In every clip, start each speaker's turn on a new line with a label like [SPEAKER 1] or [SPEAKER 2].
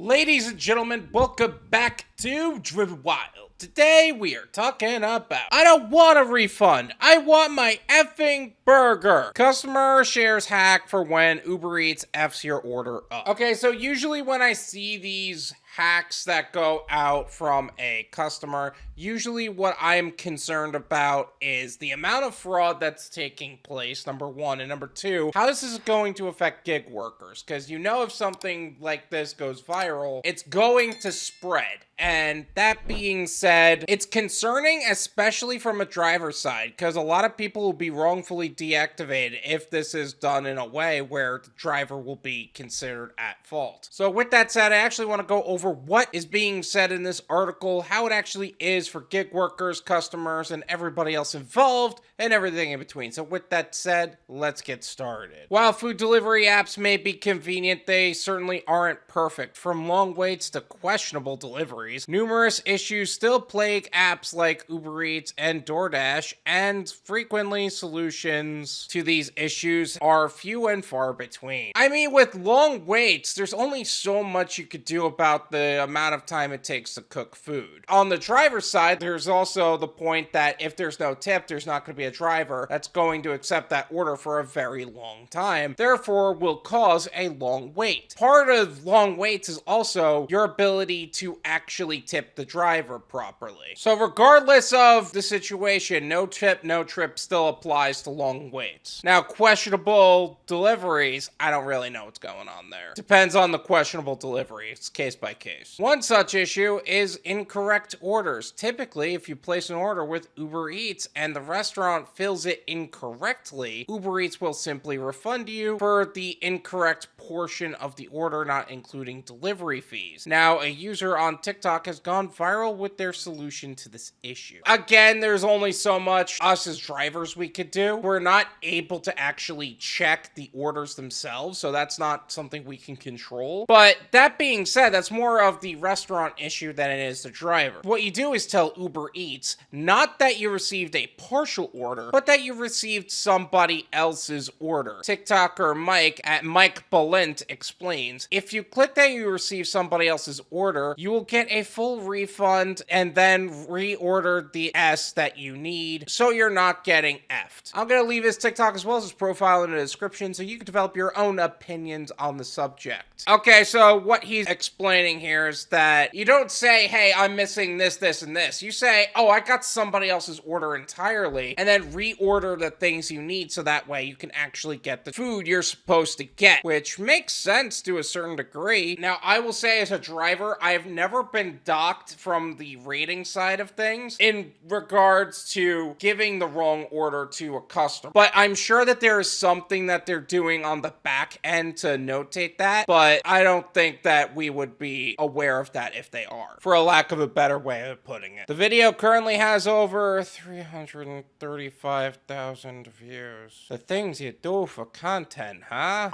[SPEAKER 1] Ladies and gentlemen, welcome back to Driven Wild. Today we are talking about I don't want a refund. I want my effing burger. Customer shares hack for when Uber Eats F's your order up. Okay, so usually when I see these hacks that go out from a customer, usually what I'm concerned about is the amount of fraud that's taking place, number one, and number two, how this is going to affect gig workers, because if something like this goes viral, it's going to spread. And that being said, it's concerning, especially from a driver's side, because a lot of people will be wrongfully deactivated if this is done in a way where the driver will be considered at fault. So with that said, I actually want to go over what is being said in this article, how it actually is for gig workers, customers, and everybody else involved, and everything in between. So with that said, let's get started. While food delivery apps may be convenient, they certainly aren't perfect. From long waits to questionable deliveries, numerous issues still plague apps like UberEats and Doordash, and frequently solutions to these issues are few and far between. I mean, with long waits, there's only so much you could do about the amount of time it takes to cook food. On the driver's side, there's also the point that if there's no tip, there's not going to be a driver that's going to accept that order for a very long time, therefore will cause a long wait. Part of long waits is also your ability to actually tip the driver properly. So regardless of the situation, no tip, no trip still applies to long waits. Now, questionable deliveries, I don't really know what's going on there. Depends on the questionable delivery. It's case by case. One such issue is incorrect orders. Typically, if you place an order with Uber Eats and the restaurant fills it incorrectly, Uber Eats will simply refund you for the incorrect portion of the order, not including delivery fees. Now, a user on TikTok has gone viral with their solution to this issue. Again, there's only so much us as drivers we could do. We're not able to actually check the orders themselves, so that's not something we can control. But that being said, that's more of the restaurant issue than it is the driver. What you do is tell Uber Eats not that you received a partial order, but that you received somebody else's order. TikToker Mike at Mike.balint explains, if you click that you received somebody else's order, you will get a full refund and then reorder the S that you need, so you're not getting effed. I'm gonna leave his TikTok as well as his profile in the description so you can develop your own opinions on the subject. Okay, so what he's explaining here is that you don't say, hey, I'm missing this, this, and this. You say, oh, I got somebody else's order entirely, and then reorder the things you need so that way you can actually get the food you're supposed to get, which makes sense to a certain degree. Now, I will say as a driver, I have never been docked from the rating side of things in regards to giving the wrong order to a customer, but I'm sure that there is something that they're doing on the back end to notate that, but I don't think that we would be aware of that if they are, for a lack of a better way of putting it. The video currently has over 335,000 views. The things you do for content, huh?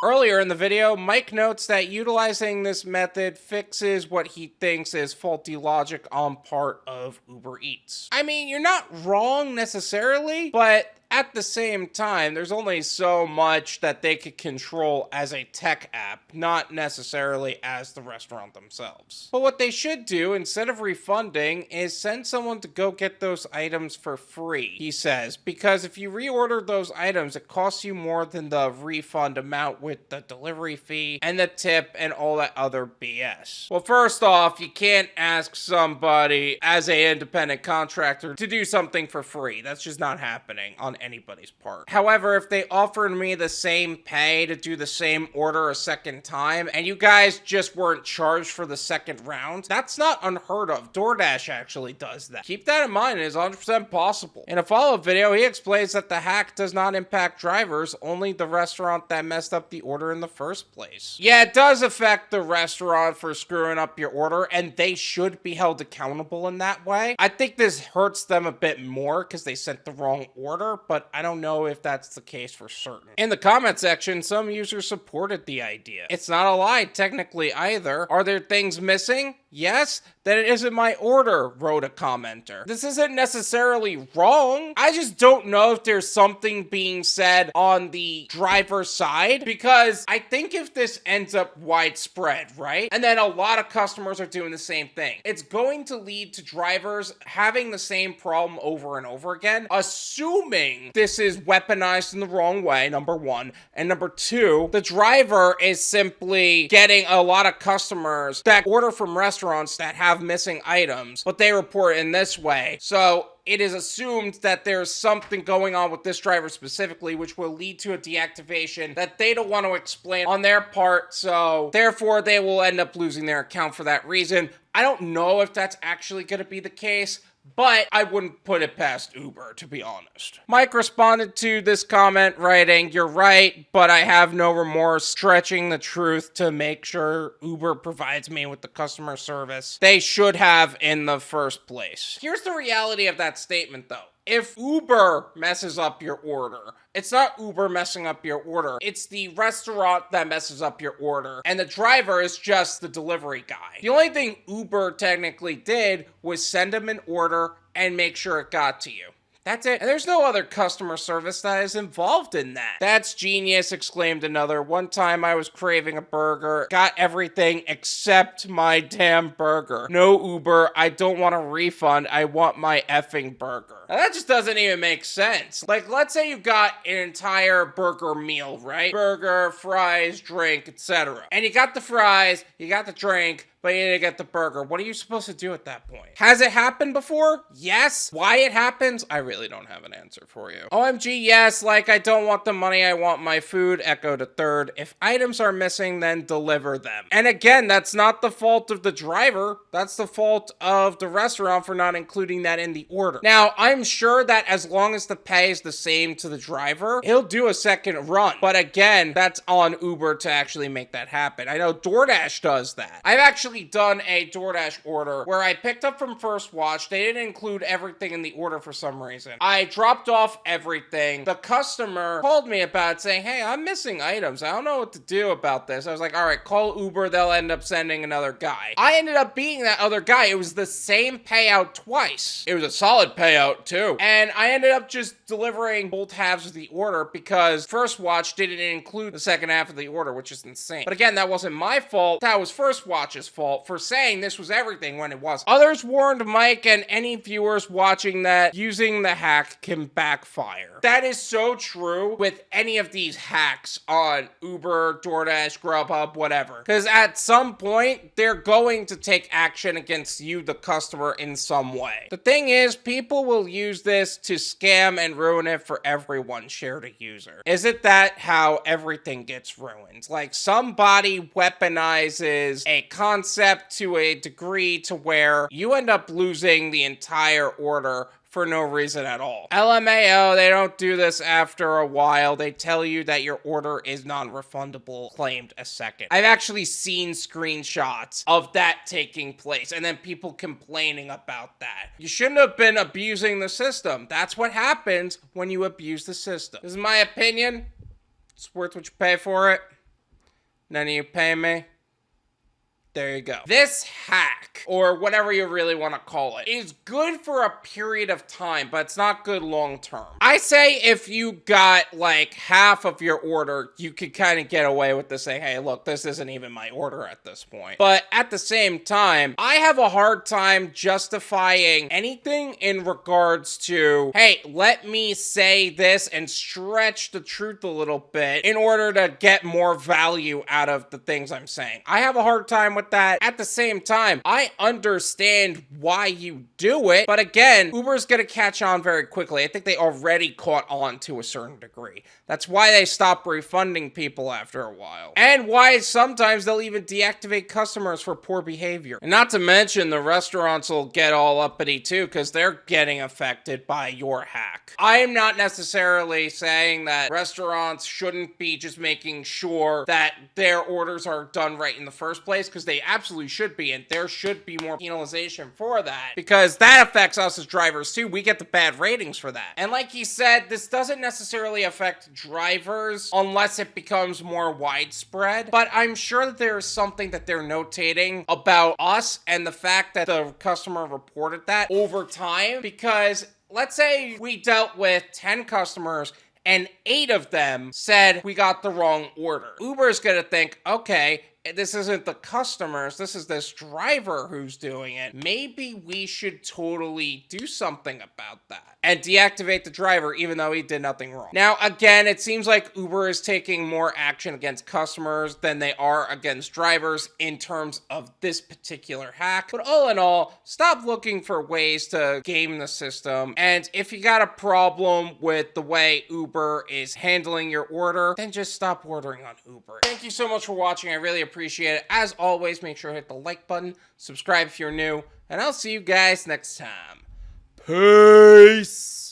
[SPEAKER 1] Earlier in the video, Mike notes that utilizing this method fixes what he thinks is faulty logic on part of Uber Eats. I mean, you're not wrong necessarily, but at the same time, there's only so much that they could control as a tech app, not necessarily as the restaurant themselves. But what they should do, instead of refunding, is send someone to go get those items for free, he says, because if you reorder those items, it costs you more than the refund amount with the delivery fee and the tip and all that other BS. Well, first off, you can't ask somebody as an independent contractor to do something for free. That's just not happening on anybody's part. However, if they offered me the same pay to do the same order a second time, and you guys just weren't charged for the second round, that's not unheard of. DoorDash actually does that. Keep that in mind, it is 100% possible. In a follow-up video, he explains that the hack does not impact drivers, only the restaurant that messed up the order in the first place. Yeah, it does affect the restaurant for screwing up your order, and they should be held accountable in that way. I think this hurts them a bit more because they sent the wrong order, but I don't know if that's the case for certain. In the comment section, some users supported the idea. It's not a lie technically either. Are there things missing? yes, then it isn't my order, wrote a commenter. This isn't necessarily wrong. I just don't know if there's something being said on the driver's side, because I think if this ends up widespread, right? And then a lot of customers are doing the same thing, it's going to lead to drivers having the same problem over and over again, assuming this is weaponized in the wrong way, number one. And number two, the driver is simply getting a lot of customers that order from restaurants that have missing items, but they report in this way. So it is assumed that there's something going on with this driver specifically, which will lead to a deactivation that they don't want to explain on their part. So therefore, they will end up losing their account for that reason. I don't know if that's actually going to be the case, but I wouldn't put it past Uber, to be honest. Mike responded to this comment writing, "You're right, but I have no remorse, stretching the truth to make sure Uber provides me with the customer service they should have in the first place." Here's the reality of that statement, though. If Uber messes up your order, it's not Uber messing up your order. It's the restaurant that messes up your order, and the driver is just the delivery guy. The only thing Uber technically did was send him an order and make sure it got to you. That's it. And there's no other customer service that is involved in that. "That's genius," exclaimed another. "One time I was craving a burger, got everything except my damn burger. No Uber, I don't want a refund, I want my effing burger." Now that just doesn't even make sense. Like, let's say you got an entire burger meal, right? Burger, fries, drink, etc. And you got the fries, you got the drink, but you didn't get the burger. What are you supposed to do at that point? Has it happened before? Yes. Why it happens? I really don't have an answer for you. "OMG, yes, like I don't want the money, I want my food," echoed a third. "If items are missing, then deliver them." And again, that's not the fault of the driver. That's the fault of the restaurant for not including that in the order. Now, I'm sure that as long as the pay is the same to the driver, he'll do a second run. But again, that's on Uber to actually make that happen. I know Doordash does that. I've actually done a DoorDash order where I picked up from First Watch. They didn't include everything in the order for some reason. I dropped off everything. The customer called me about it saying, "Hey, I'm missing items. I don't know what to do about this." I was like, "All right, call Uber. They'll end up sending another guy." I ended up being that other guy. It was the same payout twice. It was a solid payout too. And I ended up just delivering both halves of the order because First Watch didn't include the second half of the order, which is insane. But again, that wasn't my fault. That was First Watch's fault for saying this was everything when it wasn't. Others warned Mike and any viewers watching that using the hack can backfire. That is so true with any of these hacks on Uber, DoorDash, Grubhub, whatever. Because at some point, they're going to take action against you, the customer, in some way. The thing is, people will use this to scam and ruin it for everyone, shared a user. Is it that how everything gets ruined? Like, somebody weaponizes a concept to a degree to where you end up losing the entire order for no reason at all. LMAO, they don't do this after a while. They tell you that your order is non-refundable, claimed a second. I've actually seen screenshots of that taking place and then people complaining about that. You shouldn't have been abusing the system. That's what happens when you abuse the system. This is my opinion. It's worth what you pay for it. None of you pay me. There you go. This hack, or whatever you really want to call it, is good for a period of time, but it's not good long term. I say if you got like half of your order, you could kind of get away with this saying, "Hey, look, this isn't even my order at this point." But at the same time, I have a hard time justifying anything in regards to, "Hey, let me say this and stretch the truth a little bit in order to get more value out of the things I'm saying." I have a hard time with that. At the same time, I understand why you do it, but again, Uber's gonna catch on very quickly. I think they already caught on to a certain degree. That's why they stop refunding people after a while. And why sometimes they'll even deactivate customers for poor behavior. And not to mention, the restaurants will get all uppity too, because they're getting affected by your hack. I am not necessarily saying that restaurants shouldn't be just making sure that their orders are done right in the first place, because they they absolutely should be, and there should be more penalization for that, because that affects us as drivers too. We get the bad ratings for that. And like he said, this doesn't necessarily affect drivers unless it becomes more widespread, but I'm sure that there's something that they're notating about us and the fact that the customer reported that over time, because let's say we dealt with 10 customers and 8 of them said we got the wrong order. Uber's gonna think, okay, this isn't the customers, this is this driver who's doing it. Maybe we should totally do something about that and deactivate the driver even though he did nothing wrong. Now, again, it seems like Uber is taking more action against customers than they are against drivers in terms of this particular hack. But all in all, stop looking for ways to game the system. And if you got a problem with the way Uber is handling your order, then just stop ordering on Uber. Thank you so much for watching. I really appreciate it. As always, make sure to hit the like button, subscribe if you're new, and I'll see you guys next time. Peace!